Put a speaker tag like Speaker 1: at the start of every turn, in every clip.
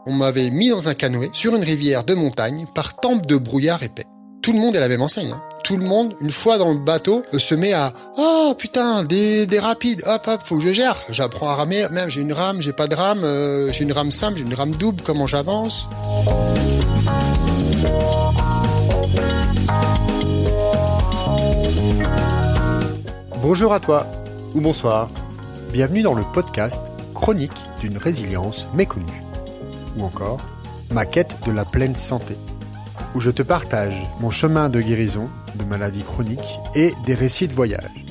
Speaker 1: On m'avait mis dans un canoë sur une rivière de montagne par tempe de brouillard épais. Tout le monde est la même enseigne, hein. Tout le monde, une fois dans le bateau, se met à « Oh putain, des rapides, hop, faut que je gère. J'apprends à ramer, même j'ai une rame, j'ai pas de rame, j'ai une rame simple, j'ai une rame double, comment j'avance ?» Bonjour à toi, ou bonsoir. Bienvenue dans le podcast Chronique d'une résilience méconnue. Ou encore, ma quête de la pleine santé, où je te partage mon chemin de guérison de maladies chroniques et des récits de voyage.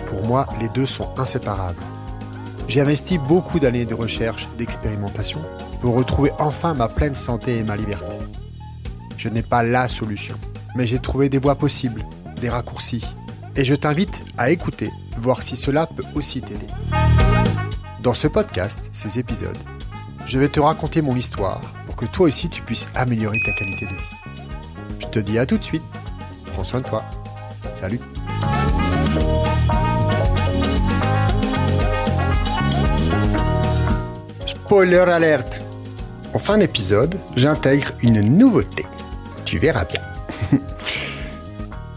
Speaker 1: Pour moi, les deux sont inséparables. J'ai investi beaucoup d'années de recherche et d'expérimentation pour retrouver enfin ma pleine santé et ma liberté. Je n'ai pas la solution, mais j'ai trouvé des voies possibles, des raccourcis, et je t'invite à écouter, voir si cela peut aussi t'aider. Dans ce podcast, ces épisodes, je vais te raconter mon histoire pour que toi aussi tu puisses améliorer ta qualité de vie. Je te dis à tout de suite. Prends soin de toi. Salut. Spoiler alert. En fin d'épisode, j'intègre une nouveauté. Tu verras bien.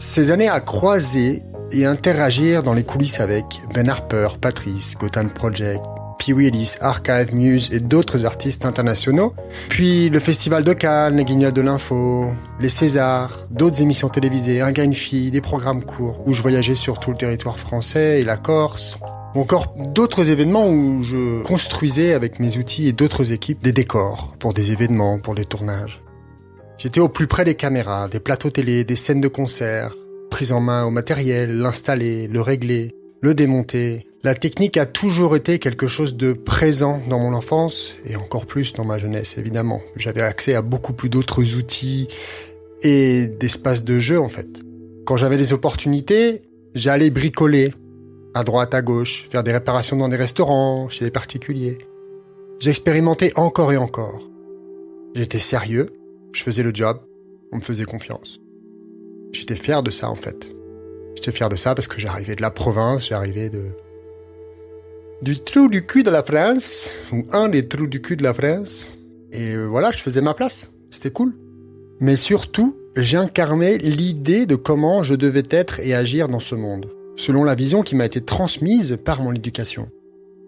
Speaker 1: Ces années à croiser et interagir dans les coulisses avec Ben Harper, Patrice, Gotham Project, Pee Wee Ellis, Archive, Muse et d'autres artistes internationaux, puis le Festival de Cannes, les Guignols de l'Info, les Césars, d'autres émissions télévisées, Un gars, une fille, des programmes courts où je voyageais sur tout le territoire français et la Corse, ou encore d'autres événements où je construisais avec mes outils et d'autres équipes des décors pour des événements, pour des tournages. J'étais au plus près des caméras, des plateaux télé, des scènes de concert, prise en main au matériel, l'installer, le régler, le démonter. La technique a toujours été quelque chose de présent dans mon enfance et encore plus dans ma jeunesse, évidemment. J'avais accès à beaucoup plus d'autres outils et d'espaces de jeu, en fait. Quand j'avais des opportunités, j'allais bricoler à droite, à gauche, faire des réparations dans des restaurants, chez des particuliers. J'expérimentais encore et encore. J'étais sérieux, je faisais le job, on me faisait confiance. J'étais fier de ça, en fait. J'étais fier de ça parce que j'arrivais de la province, j'arrivais du trou du cul de la France, ou un des trous du cul de la France. Et voilà, je faisais ma place. C'était cool. Mais surtout, j'incarnais l'idée de comment je devais être et agir dans ce monde, selon la vision qui m'a été transmise par mon éducation.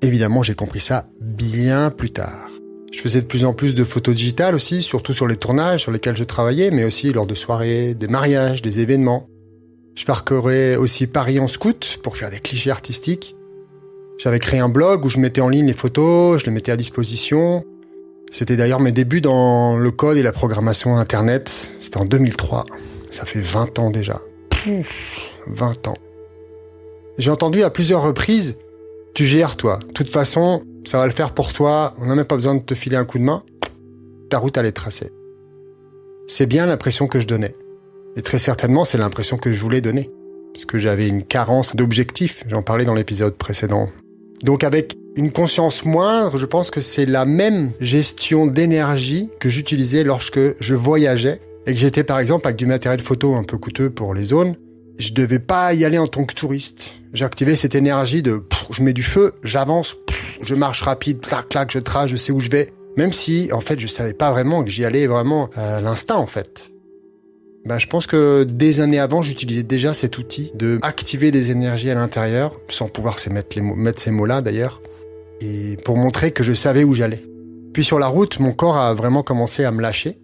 Speaker 1: Évidemment, j'ai compris ça bien plus tard. Je faisais de plus en plus de photos digitales aussi, surtout sur les tournages sur lesquels je travaillais, mais aussi lors de soirées, des mariages, des événements. Je parcourais aussi Paris en scout pour faire des clichés artistiques. J'avais créé un blog où je mettais en ligne les photos, je les mettais à disposition. C'était d'ailleurs mes débuts dans le code et la programmation Internet. C'était en 2003. Ça fait 20 ans déjà. 20 ans. J'ai entendu à plusieurs reprises « Tu gères, toi. De toute façon, ça va le faire pour toi. On n'a même pas besoin de te filer un coup de main. Ta route, elle est tracée. » C'est bien l'impression que je donnais. Et très certainement, c'est l'impression que je voulais donner. Parce que j'avais une carence d'objectifs. J'en parlais dans l'épisode précédent. Donc avec une conscience moindre, je pense que c'est la même gestion d'énergie que j'utilisais lorsque je voyageais et que j'étais par exemple avec du matériel photo un peu coûteux pour les zones. Je devais pas y aller en tant que touriste. J'activais cette énergie de je mets du feu, j'avance, je marche rapide, clac, clac, je trace, je sais où je vais. Même si, en fait, je savais pas vraiment que j'y allais vraiment à l'instinct, en fait. Je pense que des années avant, j'utilisais déjà cet outil de activer des énergies à l'intérieur, sans pouvoir mettre ces mots-là d'ailleurs, et pour montrer que je savais où j'allais. Puis sur la route, mon corps a vraiment commencé à me lâcher.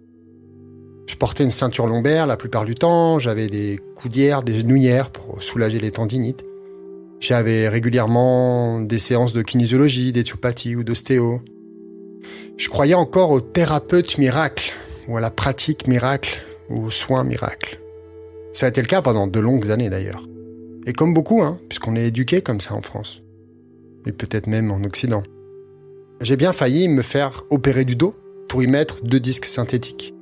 Speaker 1: Je portais une ceinture lombaire la plupart du temps, j'avais des coudières, des genouillères pour soulager les tendinites. J'avais régulièrement des séances de kinésiologie, d'éthiopathie ou d'ostéo. Je croyais encore aux thérapeutes miracles, ou à la pratique miracle, ou aux soins miracles. Ça a été le cas pendant de longues années d'ailleurs. Et comme beaucoup, puisqu'on est éduqué comme ça en France. Et peut-être même en Occident. J'ai bien failli me faire opérer du dos pour y mettre 2 disques synthétiques.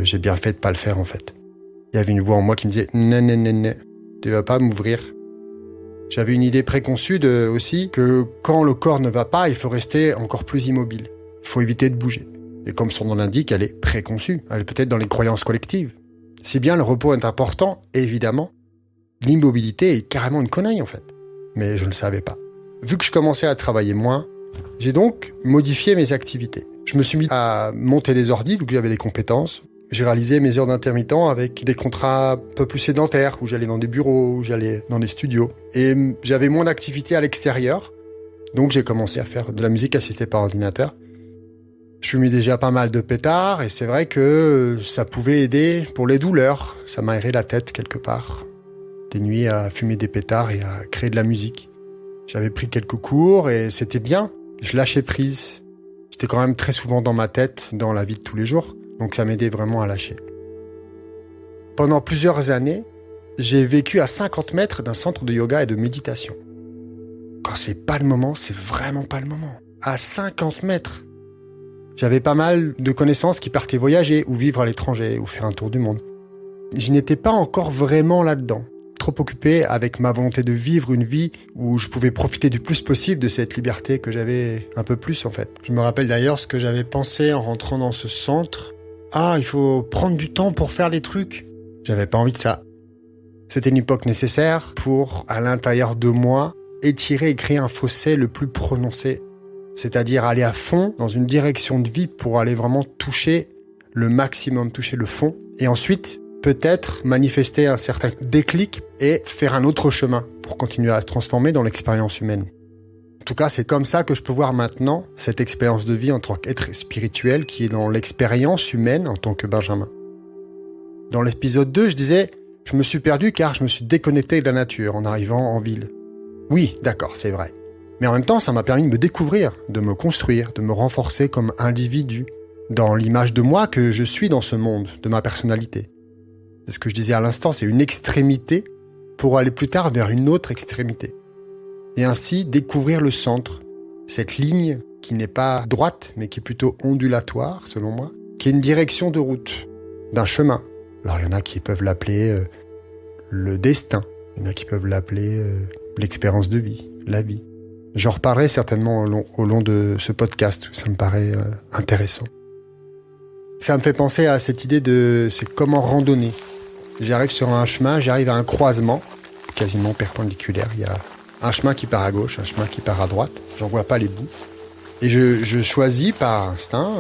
Speaker 1: J'ai bien fait de pas le faire en fait. Il y avait une voix en moi qui me disait « Non, tu vas pas m'ouvrir ». J'avais une idée préconçue aussi que quand le corps ne va pas, il faut rester encore plus immobile. Il faut éviter de bouger. Et comme son nom l'indique, elle est préconçue. Elle est peut-être dans les croyances collectives. Si bien le repos est important, évidemment, l'immobilité est carrément une connerie en fait. mais je ne le savais pas. Vu que je commençais à travailler moins, j'ai donc modifié mes activités. Je me suis mis à monter des ordis, vu que j'avais des compétences. J'ai réalisé mes heures d'intermittent avec des contrats un peu plus sédentaires, où j'allais dans des bureaux, où j'allais dans des studios. Et j'avais moins d'activités à l'extérieur, donc j'ai commencé à faire de la musique assistée par ordinateur. Je fumais déjà pas mal de pétards, et c'est vrai que ça pouvait aider pour les douleurs. Ça m'aérait la tête quelque part. Des nuits à fumer des pétards et à créer de la musique. J'avais pris quelques cours, et c'était bien. Je lâchais prise. J'étais quand même très souvent dans ma tête, dans la vie de tous les jours. Donc ça m'aidait vraiment à lâcher. Pendant plusieurs années, j'ai vécu à 50 mètres d'un centre de yoga et de méditation. Quand c'est pas le moment, c'est vraiment pas le moment. À 50 mètres. J'avais pas mal de connaissances qui partaient voyager ou vivre à l'étranger ou faire un tour du monde. Je n'étais pas encore vraiment là-dedans. Trop occupé avec ma volonté de vivre une vie où je pouvais profiter du plus possible de cette liberté que j'avais un peu plus en fait. Je me rappelle d'ailleurs ce que j'avais pensé en rentrant dans ce centre. Ah, il faut prendre du temps pour faire des trucs. J'avais pas envie de ça. C'était une époque nécessaire pour, à l'intérieur de moi, étirer et créer un fossé le plus prononcé. C'est-à-dire aller à fond dans une direction de vie pour aller vraiment toucher le maximum, toucher le fond. Et ensuite, peut-être manifester un certain déclic et faire un autre chemin pour continuer à se transformer dans l'expérience humaine. En tout cas, c'est comme ça que je peux voir maintenant cette expérience de vie en tant qu'être spirituel qui est dans l'expérience humaine en tant que Benjamin. Dans l'épisode 2, je disais, je me suis perdu car je me suis déconnecté de la nature en arrivant en ville. Oui, d'accord, c'est vrai. Mais en même temps, ça m'a permis de me découvrir, de me construire, de me renforcer comme individu, dans l'image de moi que je suis dans ce monde, de ma personnalité. C'est ce que je disais à l'instant, c'est une extrémité pour aller plus tard vers une autre extrémité. Et ainsi découvrir le centre, cette ligne qui n'est pas droite, mais qui est plutôt ondulatoire, selon moi, qui est une direction de route, d'un chemin. Alors il y en a qui peuvent l'appeler le destin, il y en a qui peuvent l'appeler l'expérience de vie, la vie. J'en reparlerai certainement au long de ce podcast, ça me paraît intéressant. Ça me fait penser à cette idée c'est comment randonner. J'arrive sur un chemin, j'arrive à un croisement, quasiment perpendiculaire, il y a un chemin qui part à gauche, un chemin qui part à droite, j'en vois pas les bouts. Et je choisis par instinct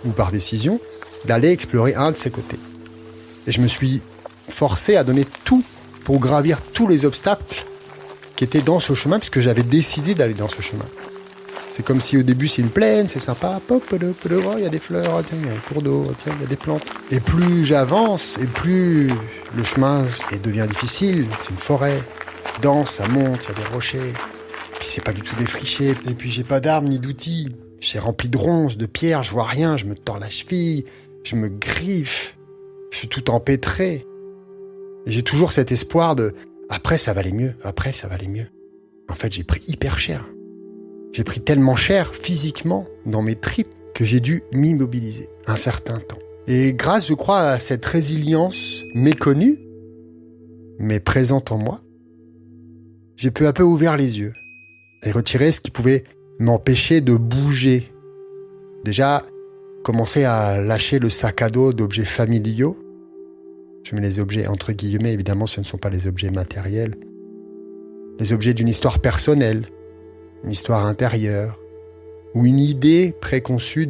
Speaker 1: ou par décision d'aller explorer un de ces côtés. Et je me suis forcé à donner tout pour gravir tous les obstacles qui étaient dans ce chemin, puisque j'avais décidé d'aller dans ce chemin. C'est comme si au début c'est une plaine, c'est sympa, pop, il y a des fleurs, tiens, il y a un cours d'eau, tiens, il y a des plantes. Et plus j'avance, et plus le chemin devient difficile, c'est une forêt. Dense, ça monte, il y a des rochers. Puis c'est pas du tout défriché. Et puis j'ai pas d'armes ni d'outils. C'est rempli de ronces, de pierres, je vois rien, je me tords la cheville, je me griffe. Je suis tout empêtré. Et j'ai toujours cet espoir de après ça va aller mieux, après ça va aller mieux. En fait, j'ai pris hyper cher. J'ai pris tellement cher physiquement dans mes tripes que j'ai dû m'immobiliser un certain temps. Et grâce, je crois, à cette résilience méconnue, mais présente en moi, j'ai peu à peu ouvert les yeux et retiré ce qui pouvait m'empêcher de bouger. Déjà, commencer à lâcher le sac à dos d'objets familiaux. Je mets les objets entre guillemets, évidemment, ce ne sont pas les objets matériels. Les objets d'une histoire personnelle, une histoire intérieure, ou une idée préconçue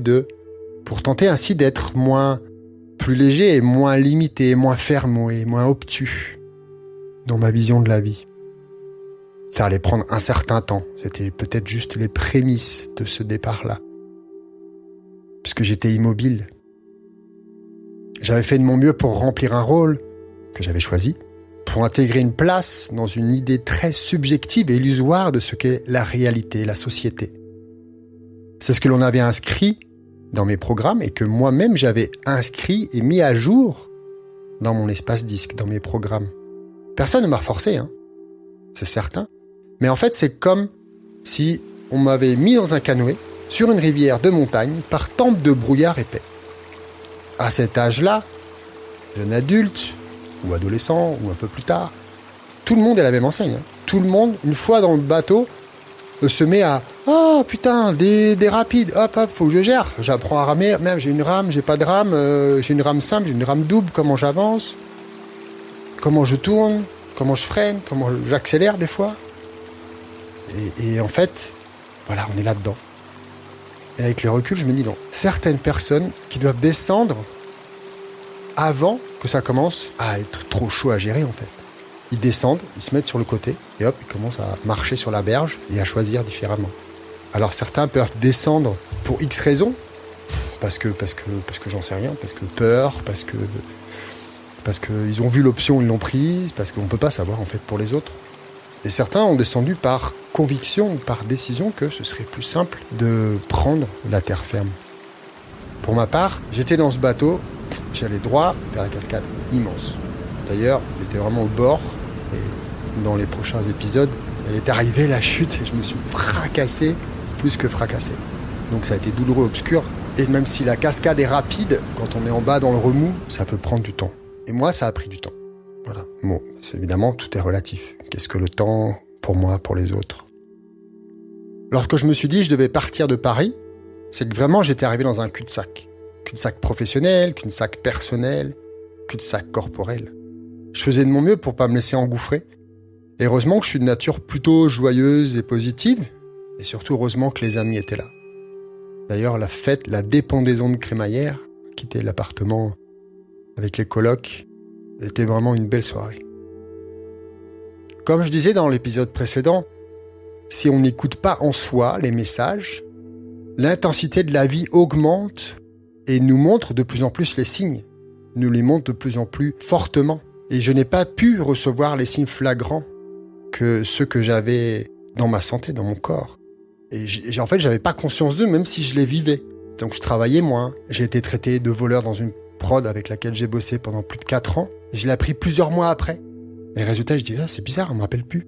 Speaker 1: pour tenter ainsi d'être plus léger et moins limité, moins ferme et moins obtus dans ma vision de la vie. Ça allait prendre un certain temps. C'était peut-être juste les prémices de ce départ-là. Puisque j'étais immobile. J'avais fait de mon mieux pour remplir un rôle que j'avais choisi, pour intégrer une place dans une idée très subjective et illusoire de ce qu'est la réalité, la société. C'est ce que l'on avait inscrit dans mes programmes et que moi-même j'avais inscrit et mis à jour dans mon espace disque, dans mes programmes. Personne ne m'a forcé, hein. C'est certain. Mais en fait, c'est comme si on m'avait mis dans un canoë sur une rivière de montagne par tempête de brouillard épais. À cet âge-là, jeune adulte, ou adolescent, ou un peu plus tard, tout le monde est à la même enseigne. Hein. Tout le monde, une fois dans le bateau, se met à « Ah, putain, des rapides, hop, faut que je gère. J'apprends à ramer, même j'ai une rame, j'ai pas de rame, j'ai une rame simple, j'ai une rame double, comment j'avance, comment je tourne, comment je freine, comment j'accélère des fois. Et en fait, voilà, on est là-dedans. Et avec le recul, je me dis non. Certaines personnes qui doivent descendre avant que ça commence à être trop chaud à gérer en fait. Ils descendent, ils se mettent sur le côté et hop, ils commencent à marcher sur la berge et à choisir différemment. Alors certains peuvent descendre pour X raisons, parce que j'en sais rien, parce que peur, parce que ils ont vu l'option, ils l'ont prise, parce qu'on peut pas savoir en fait pour les autres. Et certains ont descendu par conviction ou par décision que ce serait plus simple de prendre la terre ferme. Pour ma part, j'étais dans ce bateau, j'allais droit vers la cascade immense. D'ailleurs, j'étais vraiment au bord, et dans les prochains épisodes, elle est arrivée la chute et je me suis fracassé, plus que fracassé. Donc ça a été douloureux, obscur, et même si la cascade est rapide, quand on est en bas dans le remous, ça peut prendre du temps. Et moi, ça a pris du temps. Voilà. Bon, évidemment, tout est relatif. Qu'est-ce que le temps pour moi, pour les autres? Lorsque je me suis dit que je devais partir de Paris, c'est que vraiment j'étais arrivé dans un cul-de-sac. Cul-de-sac professionnel, cul-de-sac personnel, cul-de-sac corporel. Je faisais de mon mieux pour pas me laisser engouffrer. Et heureusement que je suis de nature plutôt joyeuse et positive. Et surtout, heureusement que les amis étaient là. D'ailleurs, la fête, la dépendaison de crémaillère, quitter l'appartement avec les colocs, était vraiment une belle soirée. Comme je disais dans l'épisode précédent, si on n'écoute pas en soi les messages, l'intensité de la vie augmente et nous montre de plus en plus les signes, nous les montre de plus en plus fortement. Et je n'ai pas pu recevoir les signes flagrants que ceux que j'avais dans ma santé, dans mon corps. Et en fait, j'avais pas conscience d'eux, même si je les vivais. Donc je travaillais moins. J'ai été traité de voleur dans une prod avec laquelle j'ai bossé pendant plus de 4 ans. Et je l'ai appris plusieurs mois après. Et résultat, je dis, c'est bizarre, on m'appelle plus.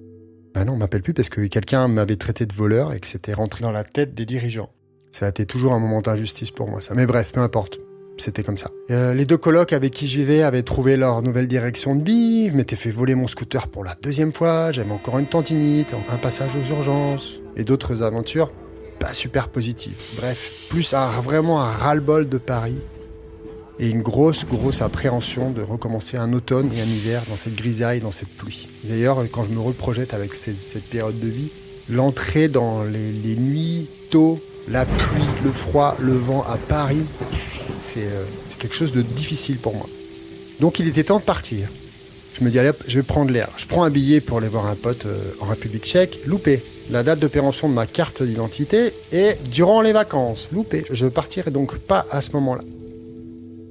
Speaker 1: Ben non, on m'appelle plus parce que quelqu'un m'avait traité de voleur et que c'était rentré dans la tête des dirigeants. Ça a été toujours un moment d'injustice pour moi, ça. Mais bref, peu importe. C'était comme ça. Les 2 colocs avec qui j'y vais avaient trouvé leur nouvelle direction de vie. Je m'étais fait voler mon scooter pour la 2e fois. J'avais encore une tendinite, un passage aux urgences et d'autres aventures pas super positives. Bref, plus vraiment un ras-le-bol de Paris et une grosse appréhension de recommencer un automne et un hiver dans cette grisaille, dans cette pluie. D'ailleurs, quand je me reprojette avec cette période de vie, l'entrée dans les nuits tôt, la pluie, le froid, le vent à Paris, c'est quelque chose de difficile pour moi. Donc il était temps de partir. Je me dis, allez hop, je vais prendre l'air. Je prends un billet pour aller voir un pote en République tchèque, loupé. La date de péremption de ma carte d'identité est durant les vacances, loupé. Je partirai donc pas à ce moment-là.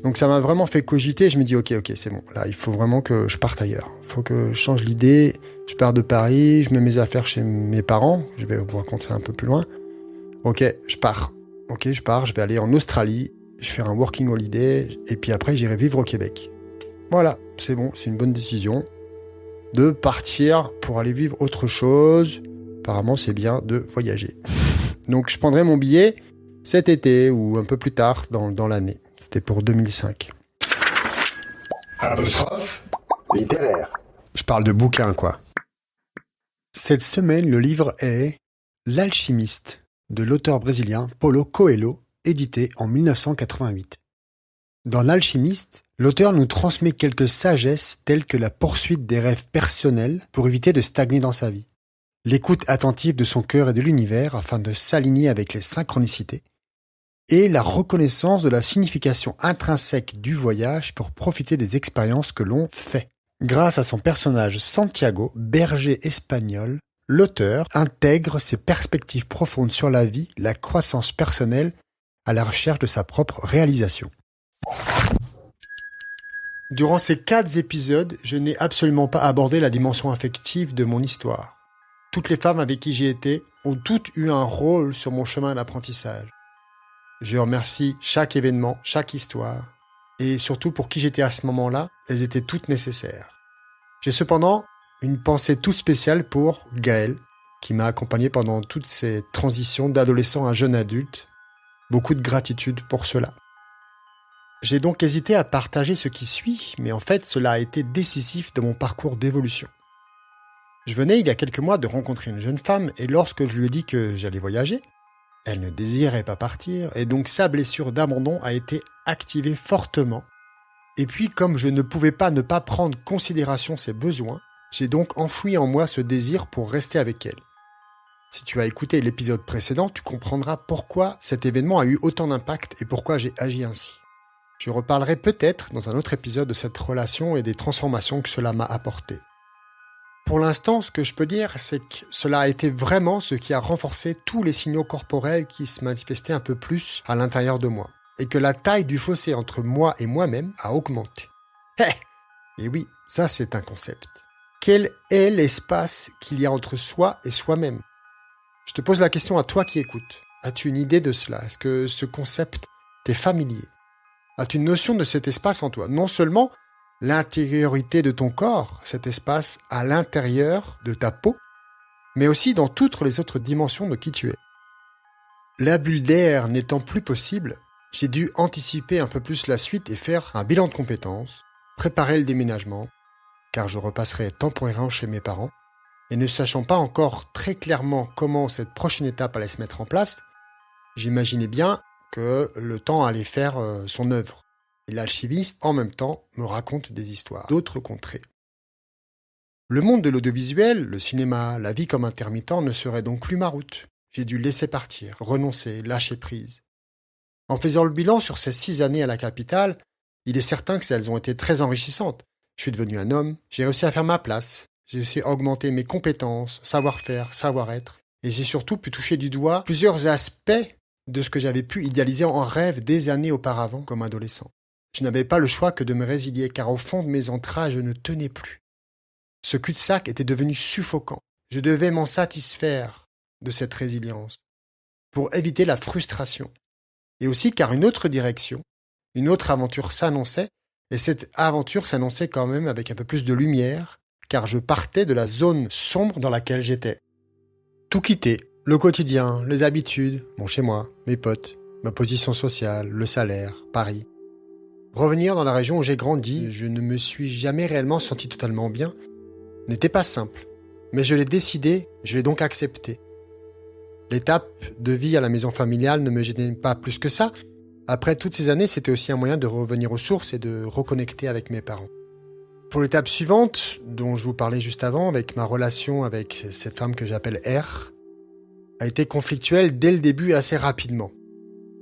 Speaker 1: Donc ça m'a vraiment fait cogiter. Je me dis, ok, c'est bon. Là, il faut vraiment que je parte ailleurs. Il faut que je change l'idée. Je pars de Paris, je mets mes affaires chez mes parents. Je vais vous raconter ça un peu plus loin. Ok, je pars. Je vais aller en Australie. Je fais un working holiday et puis après j'irai vivre au Québec. Voilà, c'est bon, c'est une bonne décision de partir pour aller vivre autre chose. Apparemment, c'est bien de voyager. Donc je prendrai mon billet cet été ou un peu plus tard dans l'année. C'était pour 2005.
Speaker 2: Apostrophe littéraire.
Speaker 1: Je parle de bouquins, quoi. Cette semaine, le livre est L'Alchimiste de l'auteur brésilien Paulo Coelho, édité en 1988. Dans L'Alchimiste, l'auteur nous transmet quelques sagesses telles que la poursuite des rêves personnels pour éviter de stagner dans sa vie, l'écoute attentive de son cœur et de l'univers afin de s'aligner avec les synchronicités, et la reconnaissance de la signification intrinsèque du voyage pour profiter des expériences que l'on fait. Grâce à son personnage Santiago, berger espagnol, l'auteur intègre ses perspectives profondes sur la vie, la croissance personnelle, à la recherche de sa propre réalisation. Durant ces 4 épisodes, je n'ai absolument pas abordé la dimension affective de mon histoire. Toutes les femmes avec qui j'ai été ont toutes eu un rôle sur mon chemin d'apprentissage. Je remercie chaque événement, chaque histoire, et surtout pour qui j'étais à ce moment-là, elles étaient toutes nécessaires. J'ai cependant une pensée toute spéciale pour Gaël, qui m'a accompagné pendant toutes ces transitions d'adolescent à jeune adulte. Beaucoup de gratitude pour cela. J'ai donc hésité à partager ce qui suit, mais en fait, cela a été décisif de mon parcours d'évolution. Je venais il y a quelques mois de rencontrer une jeune femme, et lorsque je lui ai dit que j'allais voyager, elle ne désirait pas partir, et donc sa blessure d'abandon a été activée fortement. Et puis, comme je ne pouvais pas ne pas prendre en considération ses besoins, J'ai donc enfoui en moi ce désir pour rester avec elle. Si tu as écouté l'épisode précédent, tu comprendras pourquoi cet événement a eu autant d'impact et pourquoi j'ai agi ainsi. Je reparlerai peut-être dans un autre épisode de cette relation et des transformations que cela m'a apporté. Pour l'instant, ce que je peux dire, c'est que cela a été vraiment ce qui a renforcé tous les signaux corporels qui se manifestaient un peu plus à l'intérieur de moi, et que la taille du fossé entre moi et moi-même a augmenté. Et oui, ça c'est un concept. Quel est l'espace qu'il y a entre soi et soi-même ? Je te pose la question à toi qui écoutes. As-tu une idée de cela ? Est-ce que ce concept t'est familier ? As-tu une notion de cet espace en toi ? Non seulement l'intériorité de ton corps, cet espace à l'intérieur de ta peau, mais aussi dans toutes les autres dimensions de qui tu es. La bulle d'air n'étant plus possible, j'ai dû anticiper un peu plus la suite et faire un bilan de compétences, préparer le déménagement, car je repasserai temporairement chez mes parents, et ne sachant pas encore très clairement comment cette prochaine étape allait se mettre en place, j'imaginais bien que le temps allait faire son œuvre. Et l'alchimiste, en même temps, me raconte des histoires d'autres contrées. Le monde de l'audiovisuel, le cinéma, la vie comme intermittent ne serait donc plus ma route. J'ai dû laisser partir, renoncer, lâcher prise. En faisant le bilan sur ces 6 années à la capitale, il est certain que elles ont été très enrichissantes. Je suis devenu un homme, j'ai réussi à faire ma place, j'ai réussi à augmenter mes compétences, savoir-faire, savoir-être, et j'ai surtout pu toucher du doigt plusieurs aspects de ce que j'avais pu idéaliser en rêve des années auparavant comme adolescent. Je n'avais pas le choix que de me résilier, car au fond de mes entrailles, je ne tenais plus. Ce cul-de-sac était devenu suffocant. Je devais m'en satisfaire de cette résilience, pour éviter la frustration. Et aussi car une autre direction, une autre aventure s'annonçait, et cette aventure s'annonçait quand même avec un peu plus de lumière, car je partais de la zone sombre dans laquelle j'étais. Tout quitter, le quotidien, les habitudes, mon chez-moi, mes potes, ma position sociale, le salaire, Paris. Revenir dans la région où j'ai grandi, je ne me suis jamais réellement senti totalement bien, n'était pas simple. Mais je l'ai décidé, je l'ai donc accepté. L'étape de vie à la maison familiale ne me gênait pas plus que ça. Après toutes ces années, c'était aussi un moyen de revenir aux sources et de reconnecter avec mes parents. Pour l'étape suivante, dont je vous parlais juste avant, avec ma relation avec cette femme que j'appelle R, a été conflictuelle dès le début assez rapidement.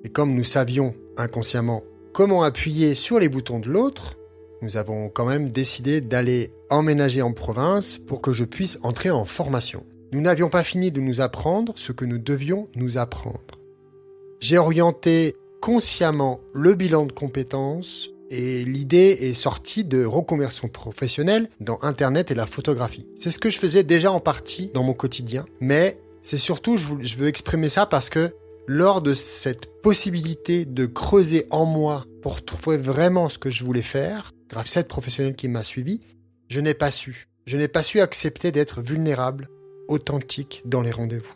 Speaker 1: Et comme nous savions inconsciemment comment appuyer sur les boutons de l'autre, nous avons quand même décidé d'aller emménager en province pour que je puisse entrer en formation. Nous n'avions pas fini de nous apprendre ce que nous devions nous apprendre. J'ai orienté consciemment le bilan de compétences et l'idée est sortie de reconversion professionnelle dans Internet et la photographie. C'est ce que je faisais déjà en partie dans mon quotidien, mais c'est surtout, je veux exprimer ça parce que lors de cette possibilité de creuser en moi pour trouver vraiment ce que je voulais faire, grâce à cette professionnelle qui m'a suivi, je n'ai pas su. Je n'ai pas su accepter d'être vulnérable, authentique dans les rendez-vous.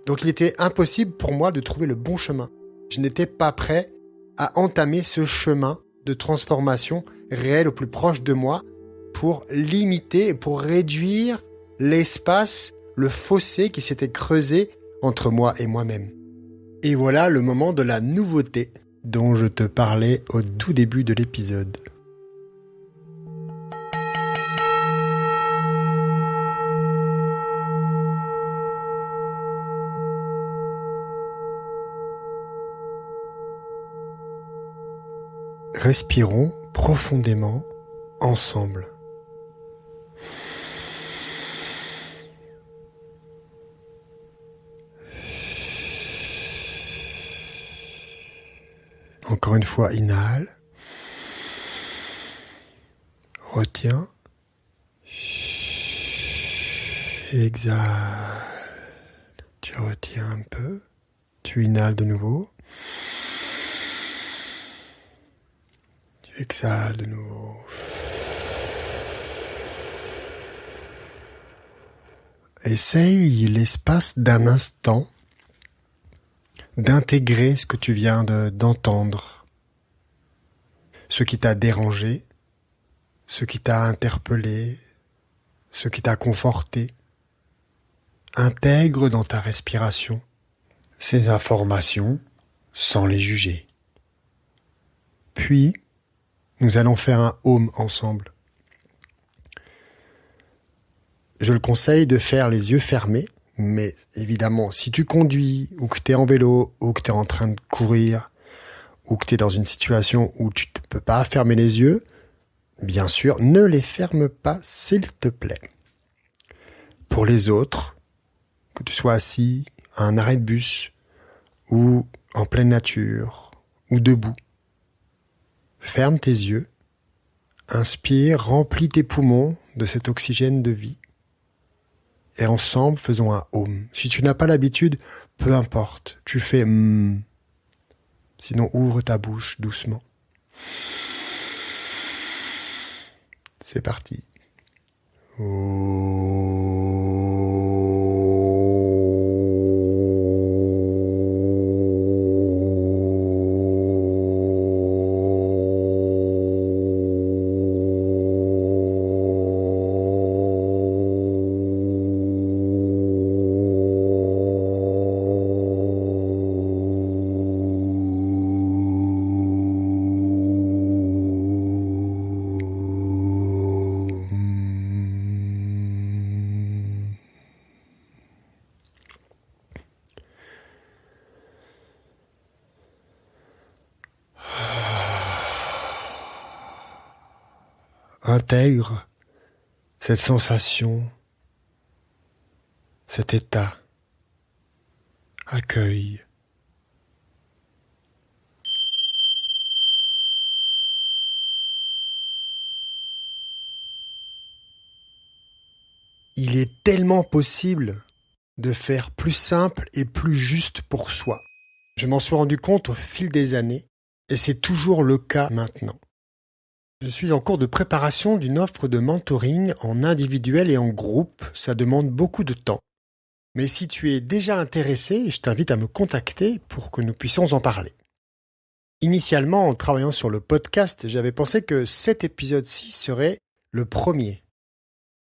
Speaker 1: Donc il était impossible pour moi de trouver le bon chemin. Je n'étais pas prêt à entamer ce chemin de transformation réelle au plus proche de moi pour limiter, pour réduire l'espace, le fossé qui s'était creusé entre moi et moi-même. Et voilà le moment de la nouveauté dont je te parlais au tout début de l'épisode. Respirons profondément ensemble. Encore une fois, inhale. Retiens. Exhale. Tu retiens un peu. Tu inhales de nouveau. Tu exhales de nouveau. Essaye l'espace d'un instant d'intégrer ce que tu viens d'entendre, ce qui t'a dérangé, ce qui t'a interpellé, ce qui t'a conforté. Intègre dans ta respiration ces informations sans les juger. Puis, nous allons faire un home ensemble. je le conseille de faire les yeux fermés. Mais évidemment, si tu conduis, ou que tu es en vélo, ou que tu es en train de courir, ou que tu es dans une situation où tu ne peux pas fermer les yeux, bien sûr, ne les ferme pas, s'il te plaît. Pour les autres, que tu sois assis à un arrêt de bus, ou en pleine nature, ou debout, ferme tes yeux, inspire, remplis tes poumons de cet oxygène de vie, et ensemble, faisons un home. Si tu n'as pas l'habitude, peu importe, tu fais Sinon, ouvre ta bouche doucement. C'est parti. Intègre cette sensation, cet état. Accueille. Il est tellement possible de faire plus simple et plus juste pour soi. Je m'en suis rendu compte au fil des années, et c'est toujours le cas maintenant. Je suis en cours de préparation d'une offre de mentoring en individuel et en groupe. Ça demande beaucoup de temps. Mais si tu es déjà intéressé, je t'invite à me contacter pour que nous puissions en parler. Initialement, en travaillant sur le podcast, j'avais pensé que cet épisode-ci serait le premier.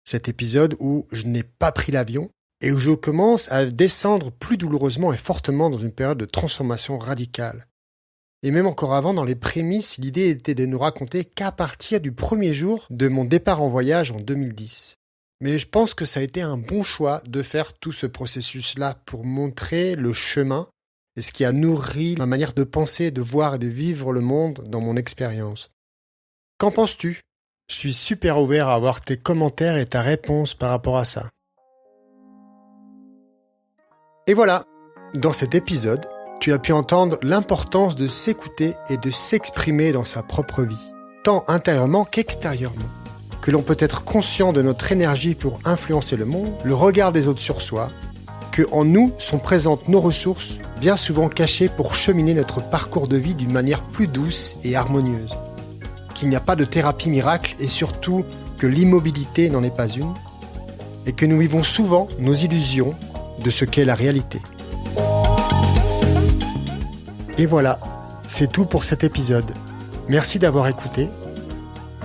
Speaker 1: Cet épisode où je n'ai pas pris l'avion et où je commence à descendre plus douloureusement et fortement dans une période de transformation radicale. Et même encore avant, dans les prémices, l'idée était de nous raconter qu'à partir du premier jour de mon départ en voyage en 2010. Mais je pense que ça a été un bon choix de faire tout ce processus-là pour montrer le chemin et ce qui a nourri ma manière de penser, de voir et de vivre le monde dans mon expérience. Qu'en penses-tu ? Je suis super ouvert à avoir tes commentaires et ta réponse par rapport à ça. Et voilà, dans cet épisode, tu as pu entendre l'importance de s'écouter et de s'exprimer dans sa propre vie, tant intérieurement qu'extérieurement. Que l'on peut être conscient de notre énergie pour influencer le monde, le regard des autres sur soi, que en nous sont présentes nos ressources, bien souvent cachées pour cheminer notre parcours de vie d'une manière plus douce et harmonieuse. Qu'il n'y a pas de thérapie miracle et surtout que l'immobilité n'en est pas une, et que nous vivons souvent nos illusions de ce qu'est la réalité. Et voilà, c'est tout pour cet épisode. Merci d'avoir écouté.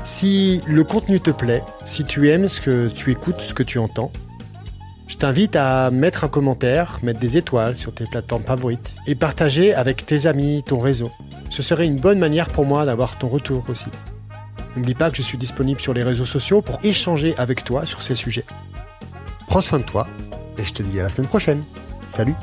Speaker 1: Si le contenu te plaît, si tu aimes ce que tu écoutes, ce que tu entends, je t'invite à mettre un commentaire, mettre des étoiles sur tes plateformes favorites et partager avec tes amis, ton réseau. Ce serait une bonne manière pour moi d'avoir ton retour aussi. N'oublie pas que je suis disponible sur les réseaux sociaux pour échanger avec toi sur ces sujets. Prends soin de toi et je te dis à la semaine prochaine. Salut!